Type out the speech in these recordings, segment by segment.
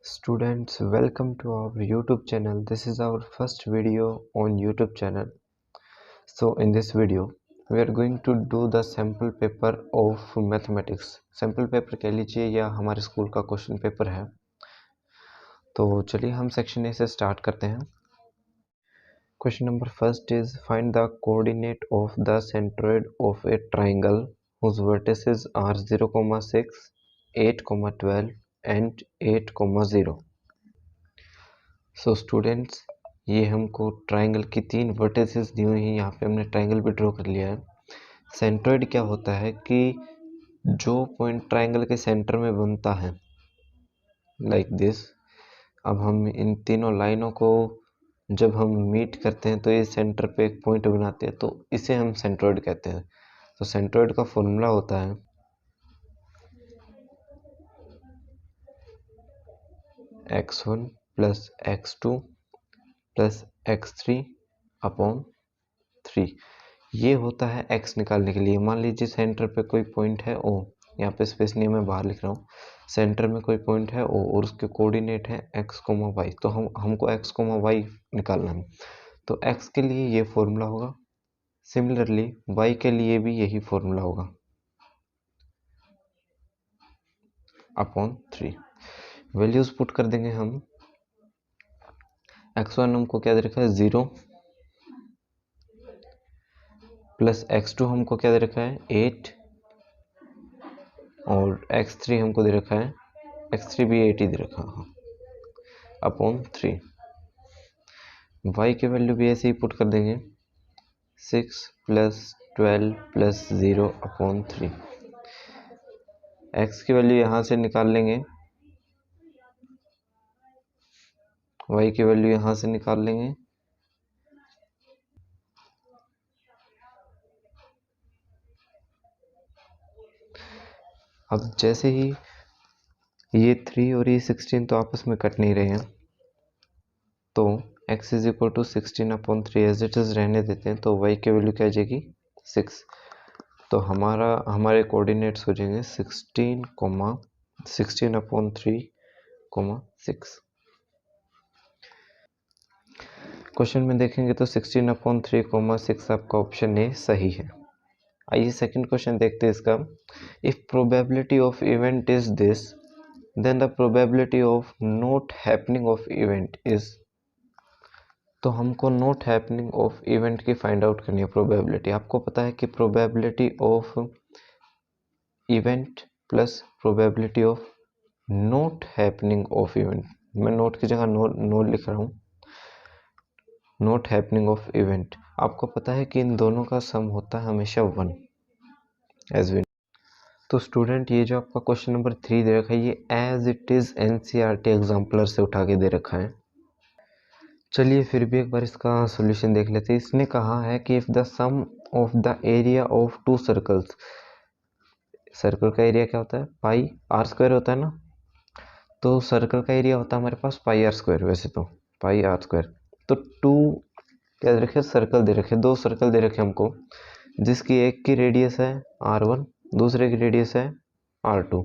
Students, welcome to our YouTube channel. This is our first video on YouTube channel. So in this video, we are going to do the sample paper of mathematics. Sample paper कह लीजिए या हमारे school का question paper है. तो चलिए हम section A से स्टार्ट करते हैं. Question number first is find the coordinate of the centroid of A triangle whose vertices are 0,6, 8,12 and 8,0. So students, ये हमको ट्राइंगल की 3 वर्टिसेस दी हुई हैं. यहाँ पे हमने ट्राइंगल भी ड्रॉ कर लिया है. सेंट्रोइड क्या होता है कि जो पॉइंट ट्राइंगल के सेंटर में बनता है लाइक दिस. अब हम इन तीनों लाइनों को जब हम मीट करते हैं तो ये सेंटर पे एक पॉइंट बनाते हैं, तो इसे हम सेंट्रोइड कहते हैं. तो सेंट्रोइड का फॉर्मूला होता है x1 plus x2 plus x3 upon 3. ये होता है x निकालने के लिए. मान लीजिए सेंटर पे कोई पॉइंट है O, यहाँ पे स्पेस नहीं है, मैं बाहर लिख रहा हूँ. सेंटर में कोई पॉइंट है O और उसके कोऑर्डिनेट है x, y. तो हमको x, y निकालना है. तो x के लिए ये फॉर्मूला होगा. सिमिलरली y के लिए भी यही फॉर्मूला होगा अपॉन 3. वैल्यूज पुट कर देंगे हम. x1 हमको क्या दे रखा है 0 प्लस x2 हमको क्या दे रखा है 8 और x3 हमको दे रखा है x3 भी 8 ही दे रखा है अपॉन 3. y की वैल्यू भी ऐसे ही पुट कर देंगे 6 प्लस 12 प्लस 0 अपॉन 3. x की वैल्यू यहाँ से निकाल लेंगे, y की वैल्यू यहाँ से निकाल लेंगे. अब जैसे ही ये 3 और ये 16 तो आपस में कट नहीं रहे हैं, तो x is equal to 16 upon 3 as it is रहने देते हैं. तो y की वैल्यू क्या आ जाएगी 6. तो हमारे कोऑर्डिनेट्स हो जाएंगे 16 अपॉन 3, 6. क्वेश्चन में देखेंगे तो 16 अपॉन 3, 6 आपका ऑप्शन ए सही है. आइए सेकंड क्वेश्चन देखते हैं इसका. If probability of event is this, then the probability of not happening of event is. तो हमको नॉट हैपनिंग ऑफ इवेंट की फाइंड आउट करनी है प्रोबेबिलिटी. आपको पता है कि probability of event plus probability of not happening of event. मैं नोट की जगह नोट लिख रहा हूँ, नॉट हैपनिंग ऑफ इवेंट. आपको पता है कि इन दोनों का सम होता है हमेशा 1 एज वी. तो स्टूडेंट, ये जो आपका क्वेश्चन नंबर 3 दे रखा है, ये as it is NCERT exemplar से उठा के दे रखा है. चलिए फिर भी एक बार इसका सॉल्यूशन देख लेते हैं. इसने कहा है कि if the sum of the area of 2 circles. Circle का एरिया क्या होता है पाई आर स्क्वायर होता है ना. तो सर्कल का एरिया होता है हमारे पास पाई आर स्क्वायर. वैसे तो पाई आर स्क्वायर. तो 2 क्या दे रखे सर्कल दे रखे, 2 सर्कल दे रखे हमको, जिसकी एक की रेडियस है r1, दूसरे की रेडियस है r2.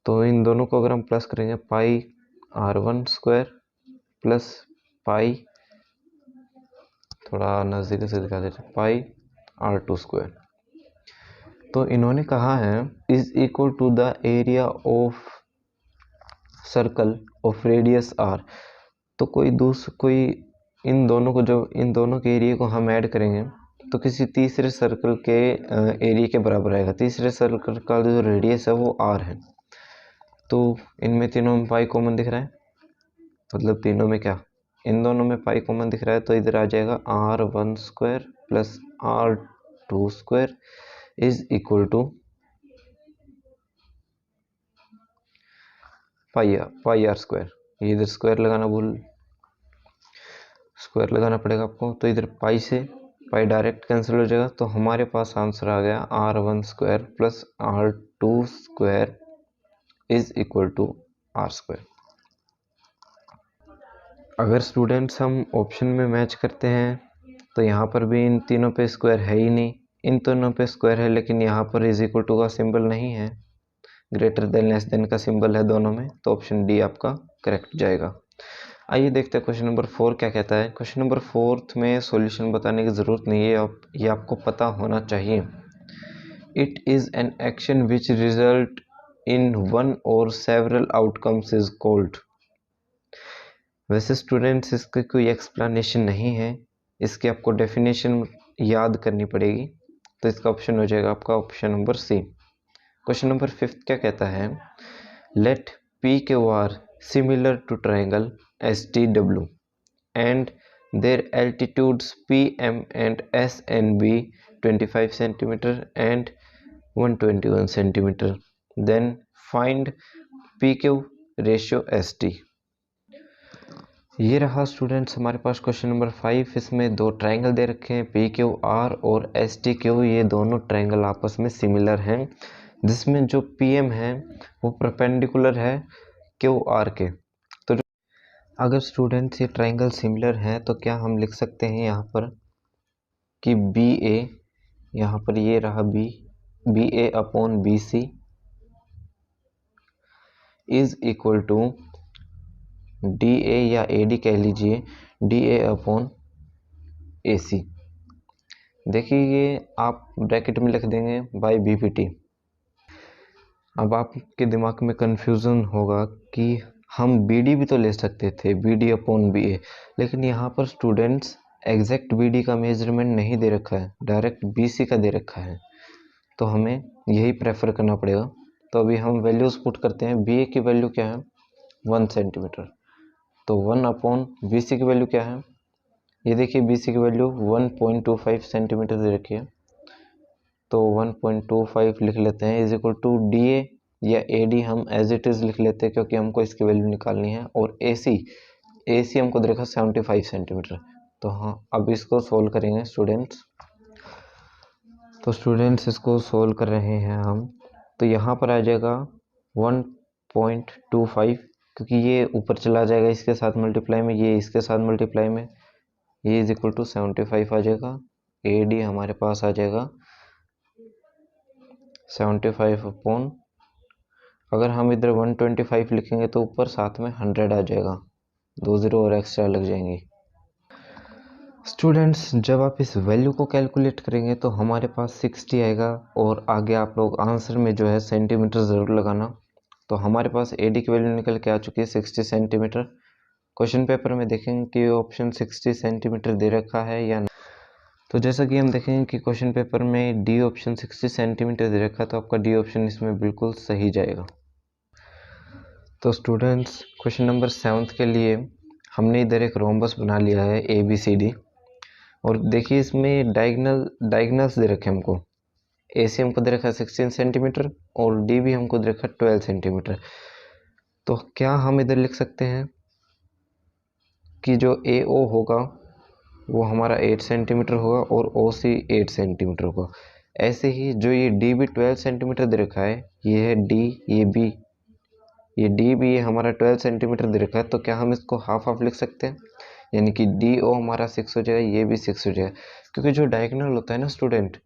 तो इन दोनों को अगर हम प्लस करेंगे पाई r1 स्क्वायर प्लस पाई, थोड़ा नज़दीक से दिखा देते, पाई r2 स्क्वायर. तो इन्होंने कहा है is equal to the area of circle of radius r. तो कोई इन दोनों को, जो इन दोनों के एरिया को हम ऐड करेंगे तो किसी तीसरे सर्कल के एरिया के बराबर आएगा. तीसरे सर्कल का जो रेडियस है वो r है. तो इनमें तीनों में पाई कॉमन दिख रहा है, मतलब तीनों में क्या, इन दोनों में पाई कॉमन दिख रहा है. तो इधर आ जाएगा r1 square plus r2 square is equal to pi r square. ये इधर स्क्वायर लगाना पड़ेगा आपको. तो इधर पाई से पाई डायरेक्ट कैंसिल हो जाएगा. तो हमारे पास आंसर आ गया r1 square plus r2 square is equal to r square. अगर स्टूडेंट्स हम ऑप्शन में मैच करते हैं तो यहाँ पर भी इन तीनों पे स्क्वायर है ही नहीं. इन तीनों पे स्क्वायर है लेकिन यहाँ पर इज इक्वल टू का सिंबल नहीं है. ग्रेटर देन लेस देन का सिंबल है दोनों में, तो ऑप्शन डी आपका करेक्ट जाएगा। आइए देखते हैं क्वेश्चन नंबर 4 क्या कहता है। क्वेश्चन नंबर 4 में सॉल्यूशन बताने की ज़रूरत नहीं है, ये आपको पता होना चाहिए। It is an action which result in one और सेवरल आउटकम्स इज कॉल्ड। वैसे स्टूडेंट्स इसकी कोई एक्सप्लेनेशन नहीं है, इसकी आपको डेफिनेशन याद करनी पड़ेगी, तो इसका ऑप्शन हो जाएगा आपका option number C. Question number 5 क्या कहता है। Let P Q R similar to triangle S T W and their altitudes PM and SN be 25 centimeter and 121 centimeter. Then find PQ ratio ST। ये रहा students हमारे पास question number 5। इसमें दो triangle दे रखे हैं, PQR और STQ। ये दोनों ट्राइंगल आपस में सिमिलर हैं, जिसमें जो PM है वो परपेंडिकुलर है QR के। अगर स्टूडेंट्स ये ट्राइंगल सिमिलर हैं तो क्या हम लिख सकते हैं यहाँ पर कि बी ए, यहाँ पर ये रहा B A upon B C is equal to D A या ए डी कह लीजिए, डी ए अपॉन ए सी। देखिए ये आप ब्रैकेट में लिख देंगे बाय बी पी टी। अब आपके दिमाग में कन्फ्यूज़न होगा कि हम बी डी भी तो ले सकते थे, बी डी अपॉन बी ए, लेकिन यहाँ पर स्टूडेंट्स एग्जैक्ट बी डी का मेजरमेंट नहीं दे रखा है, डायरेक्ट बी सी का दे रखा है, तो हमें यही प्रेफर करना पड़ेगा। तो अभी हम वैल्यूज़ पुट करते हैं। बी ए की वैल्यू क्या है 1 सेंटीमीटर, तो 1 अपॉन बी सी की वैल्यू क्या है, ये देखिए बी सी की वैल्यू 1.25 सेंटीमीटर दे रखी है, तो 1.25 लिख लेते हैं is equal to D A या ए डी हम एज इट इज़ लिख लेते हैं, क्योंकि हमको इसकी वैल्यू निकालनी है। और ए सी हमको दे रखा 75 सेंटीमीटर। तो हाँ, अब इसको सोल्व करेंगे स्टूडेंट्स। तो स्टूडेंट्स इसको सोल्व कर रहे हैं हम, तो यहाँ पर आ जाएगा 1.25, क्योंकि ये ऊपर चला जाएगा इसके साथ मल्टीप्लाई में, ये इसके साथ मल्टीप्लाई में, ये इज इक्वल टू 75 आ जाएगा। ए डी हमारे पास आ जाएगा 75 अपॉन, अगर हम इधर 125 लिखेंगे तो ऊपर साथ में 100 आ जाएगा, 2 जीरो और एक्स्ट्रा लग जाएंगे। स्टूडेंट्स जब आप इस वैल्यू को कैलकुलेट करेंगे तो हमारे पास 60 आएगा, और आगे आप लोग आंसर में जो है सेंटीमीटर ज़रूर लगाना। तो हमारे पास ए डी की वैल्यू निकल के आ चुकी है 60 सेंटीमीटर। क्वेश्चन पेपर में देखेंगे कि ऑप्शन 60 सेंटीमीटर दे रखा है या नहीं। तो जैसा कि हम देखेंगे कि क्वेश्चन पेपर में डी ऑप्शन 60 सेंटीमीटर दे रखा है, तो आपका डी ऑप्शन इसमें बिल्कुल सही जाएगा। तो स्टूडेंट्स क्वेश्चन नंबर 7 के लिए हमने इधर एक रोम्बस बना लिया है ए बी सी डी, और देखिए इसमें डायगनल्स दे रखे हमको। ए सी हमको दे रखा है 16 सेंटीमीटर और डी भी हमको दे रखा है 12 सेंटीमीटर। तो क्या हम इधर लिख सकते हैं कि जो ए ओ होगा वो हमारा 8 सेंटीमीटर होगा और ओ सी 8 सेंटीमीटर होगा। ऐसे ही जो ये डी भी 12 सेंटीमीटर दे रखा है, ये है डी, ये बी, ये डी भी ये हमारा 12 सेंटीमीटर दे रखा है, तो क्या हम इसको हाफ हाफ लिख सकते हैं, यानी कि डी ओ हमारा 6 हो जाएगा, ये भी 6 हो जाएगा। क्योंकि जो डायगोनल होता है ना स्टूडेंट,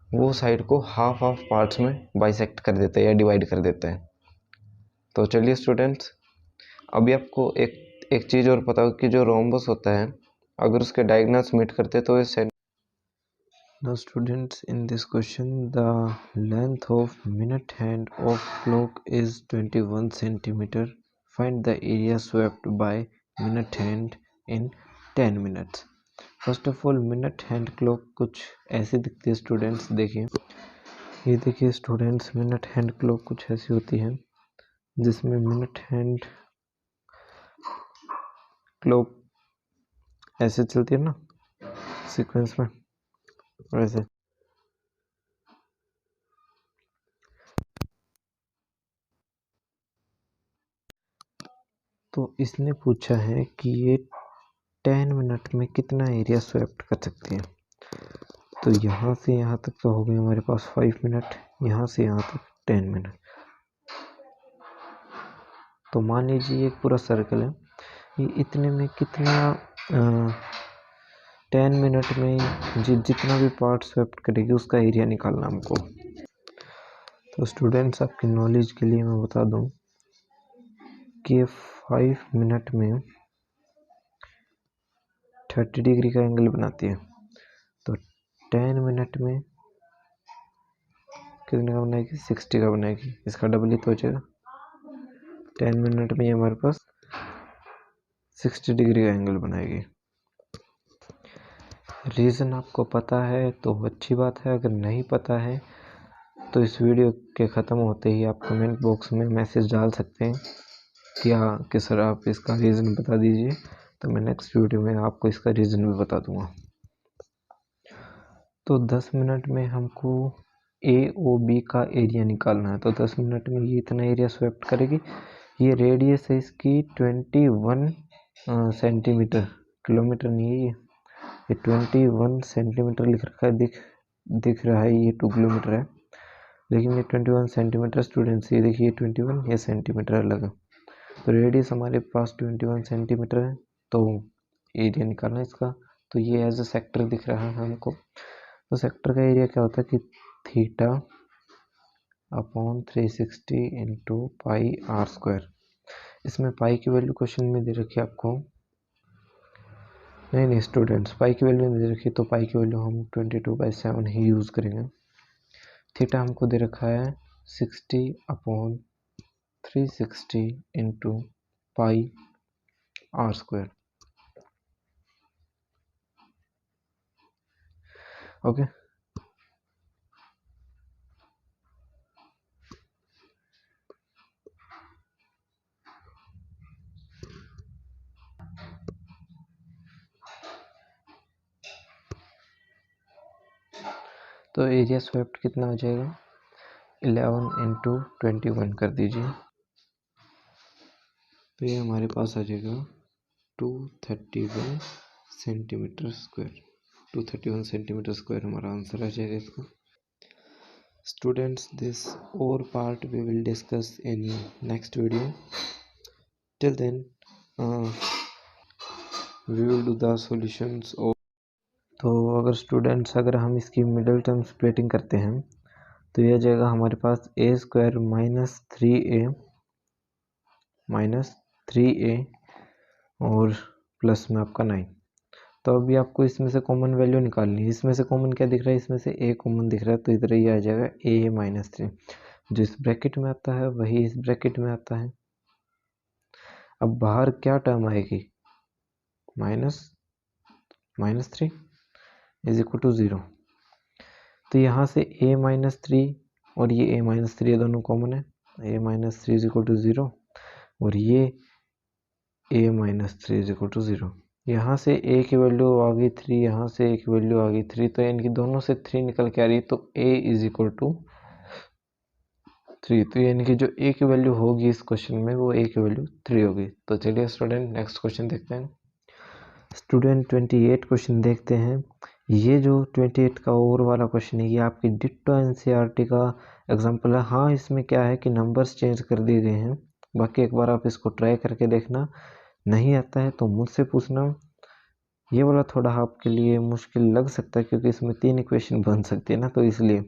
वो साइड को हाफ हाफ पार्ट्स में बाइसेक्ट कर देता है या डिवाइड कर देता है। तो चलिए स्टूडेंट्स, अभी आपको एक चीज़ और पता हो कि जो रोम्बस होता है अगर उसके डायगोनल्स मीट करते तो ये Now students, in this question the length of minute hand of clock is 21 centimeter. Find the area swept by minute hand in 10 minutes. First of all minute hand clock कुछ ऐसी दिखती है students. देखिए ये देखिए स्टूडेंट्स, मिनट हैंड क्लॉक कुछ ऐसी होती है जिसमें मिनट हैंड क्लॉक ऐसे चलती है ना सीक्वेंस में, वैसे। तो इसने पूछा है कि ये 10 मिनट में कितना एरिया स्वेप्ट कर सकती है। तो यहाँ से यहाँ तक तो हो गए हमारे पास 5 मिनट, यहाँ से यहाँ तक 10 मिनट। तो मान लीजिए एक पूरा सर्कल है, ये इतने में कितना 10 मिनट में जितना भी पार्ट स्वेप्ट करेगी उसका एरिया निकालना हमको। तो स्टूडेंट्स, आपकी नॉलेज के लिए मैं बता दूं कि 5 मिनट में 30 डिग्री का एंगल बनाती है, तो 10 मिनट में कितने का बनाएगी? 60 का बनाएगी। इसका डबल ही तो हो जाएगा। 10 मिनट में ये हमारे पास 60 डिग्री का एंगल बनाएगी। रीज़न आपको पता है तो अच्छी बात है, अगर नहीं पता है तो इस वीडियो के ख़त्म होते ही आप कमेंट बॉक्स में मैसेज डाल सकते हैं कि सर आप इसका रीज़न बता दीजिए, तो मैं नेक्स्ट वीडियो में आपको इसका रीज़न भी बता दूंगा। तो 10 मिनट में हमको AOB का एरिया निकालना है। तो 10 मिनट में ये इतना एरिया स्वेप्ट करेगी। ये रेडियस है इसकी 21 सेंटीमीटर, किलोमीटर नहीं है ये 21 सेंटीमीटर लिख रखा है, दिख रहा है ये 2 किलोमीटर है, लेकिन ये 21 सेंटीमीटर स्टूडेंट्स, ये देखिए 21, ये सेंटीमीटर अलग है। तो रेडियस हमारे पास 21 सेंटीमीटर है, तो एरिया निकालना है इसका। तो ये एज अ सेक्टर दिख रहा है हमको। तो सेक्टर का एरिया क्या होता है कि theta upon 360 into pi r square. इसमें पाई की वैल्यू क्वेश्चन में दे रखी है आपको, नहीं स्टूडेंट्स, पाई की वैल्यू नहीं दे रखी, तो पाई की वैल्यू हम 22/7 ही यूज़ करेंगे। थीटा हमको दे रखा है 60 upon 360 into pi r square. Okay, तो एरिया स्वेप्ट कितना हो जाएगा? 11 इंटू 21 कर दीजिए, तो ये हमारे पास आ जाएगा 231 सेंटीमीटर स्क्वायर। 231 सेंटीमीटर स्क्वायर हमारा आंसर आ जाएगा इसका। स्टूडेंट्स, दिस और part we will discuss in next video. Till then we will do the solutions of. तो अगर हम इसकी मिडल टर्म स्प्लिटिंग करते हैं तो यह जाएगा हमारे पास a स्क्वायर माइनस 3a और प्लस में आपका 9। तो अभी आपको इसमें से कॉमन वैल्यू निकालनी है। इसमें से कॉमन क्या दिख रहा है? इसमें से a कॉमन दिख रहा है, तो इधर ये आ जाएगा a-3। जो इस ब्रैकेट में आता है वही इस ब्रैकेट में आता है। अब बाहर क्या टर्म आएगी? -3 इज इक्वल टू 0। तो यहाँ से a-3 और ये a-3 ये दोनों कॉमन है, a-3 इज इक्वल टू 0 और ये a-3 इज इक्वल टू 0। यहाँ से a की वैल्यू आ गई 3, यहाँ से a की वैल्यू आ गई 3, तो इनकी दोनों से 3 निकल के आ रही है, तो a इज इक्वल टू 3। तो यानी कि जो a की वैल्यू होगी इस क्वेश्चन में वो a की वैल्यू 3 होगी। तो चलिए स्टूडेंट नेक्स्ट क्वेश्चन देखते हैं। स्टूडेंट 28 क्वेश्चन देखते हैं। ये जो 28 का और वाला क्वेश्चन है ये आपकी डिट्टो एनसीईआरटी का एग्जांपल है। हाँ, इसमें क्या है कि नंबर्स चेंज कर दिए गए हैं, बाकी एक बार आप इसको ट्राई करके देखना। नहीं आता है तो मुझसे पूछना। ये वाला थोड़ा आपके लिए मुश्किल लग सकता है क्योंकि इसमें 3 इक्वेशन बन सकती है ना, तो इसलिए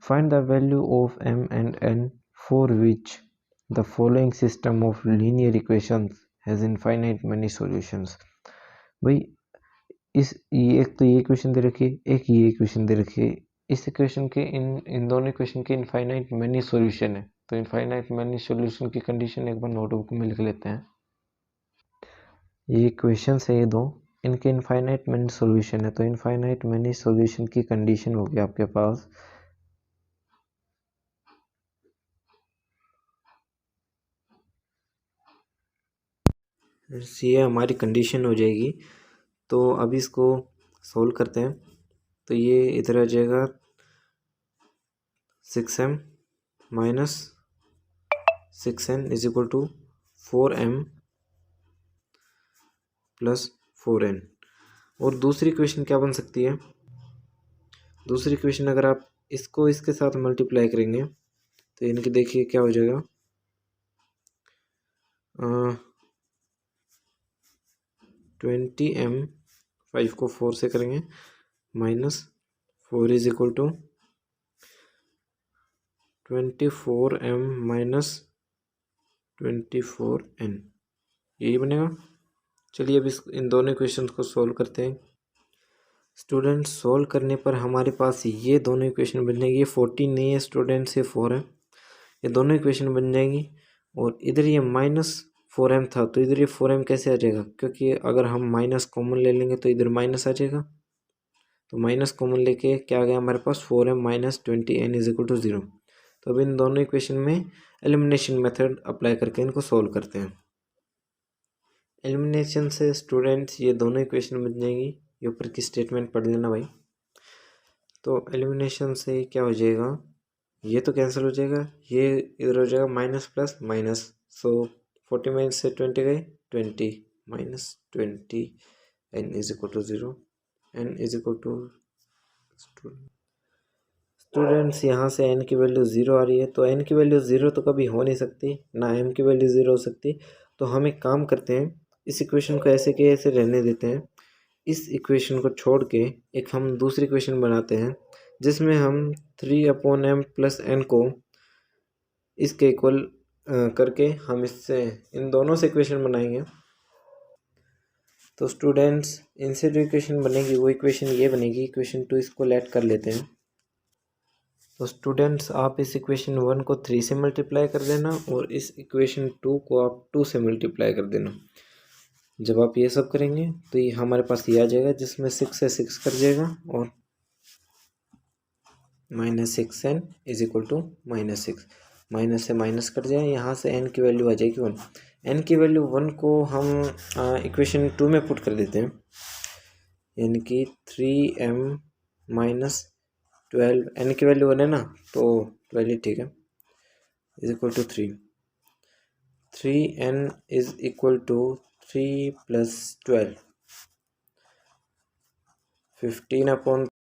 find the value of m and n for which the following system of linear equations has infinite many solutions। भाई एक तो ये इक्वेशन दे रखी है, एक ये इक्वेशन दे रखी है। इस इक्वेशन के इन दोनों इक्वेशन के इनफाइनाइट मैनी सॉल्यूशन है, तो इनफाइनाइट मैनी सॉल्यूशन की कंडीशन एक बार नोटबुक में लिख लेते हैं। ये इक्वेशंस है ये दो, इनके इनफाइनाइट मैनी सॉल्यूशन है, तो इनफाइनाइट मैनी सॉल्यूशन की कंडीशन होगी आपके पास ये हमारी कंडीशन हो जाएगी। तो अभी इसको सोल्व करते हैं। तो ये इधर आ जाएगा 6m minus 6n is equal to 4m plus 4n। और दूसरी इक्वेशन क्या बन सकती है? दूसरी इक्वेशन अगर आप इसको इसके साथ मल्टीप्लाई करेंगे तो इनकी देखिए क्या हो जाएगा, 20m, 5 को 4 से करेंगे, minus 4 is equal to 24m minus 24n, यही बनेगा। चलिए अब इन दोनों इक्वेशंस को सोल्व करते हैं। स्टूडेंट सोल्व करने पर हमारे पास ये दोनों इक्वेशन बन जाएगी। ये 14 नहीं है स्टूडेंट, से 4 है। ये दोनों इक्वेशन बन जाएंगी और इधर ये -4m था तो इधर ये 4m कैसे आ जाएगा, क्योंकि अगर हम माइनस कॉमन ले लेंगे तो इधर माइनस आ जाएगा। तो माइनस कॉमन लेके क्या आ गया हमारे पास, 4m minus 20n is equal to 0। तो अब इन दोनों इक्वेशन में एलिमिनेशन मेथड अप्लाई करके इनको सोल्व करते हैं। एलिमिनेशन से स्टूडेंट्स ये दोनों इक्वेशन बन जाएंगी। ये ऊपर की स्टेटमेंट पढ़ लेना भाई। तो एलिमिनेशन से क्या हो जाएगा, ये तो कैंसिल हो जाएगा, ये इधर हो जाएगा minus plus minus. So 40 minus से 20 गए, 20 minus 20 n is equal to 0। n is equal to, students यहाँ से n की वैल्यू 0 आ रही है। तो n की वैल्यू 0 तो कभी हो नहीं सकती, ना m की वैल्यू 0 हो सकती। तो हम एक काम करते हैं, इस इक्वेशन को ऐसे के ऐसे रहने देते हैं। इस इक्वेशन को छोड़ के एक हम दूसरी इक्वेशन बनाते हैं जिसमें हम 3/m प्लस n को इसके इक्वल करके हम इससे इन दोनों से इक्वेशन बनाएंगे। तो स्टूडेंट्स इनसे जो इक्वेशन बनेगी वो इक्वेशन ये बनेगी, इक्वेशन 2 इसको लेट कर लेते हैं। तो स्टूडेंट्स आप इस इक्वेशन 1 को 3 से मल्टीप्लाई कर देना और इस इक्वेशन 2 को आप 2 से मल्टीप्लाई कर देना। जब आप ये सब करेंगे तो ये हमारे पास ये आ जाएगा, जिसमें 6 से 6 कर जाएगा और -6n is equal to -6। Minus से माइनस कट जाए, यहाँ से n की वैल्यू आ जाएगी 1। n की वैल्यू 1 को हम इक्वेशन 2 में पुट कर देते हैं, यानी कि 3m माइनस 12, n की वैल्यू 1 है ना तो 12 ठीक है, is equal to 3। 3n is equal to 3 plus 12, 15/3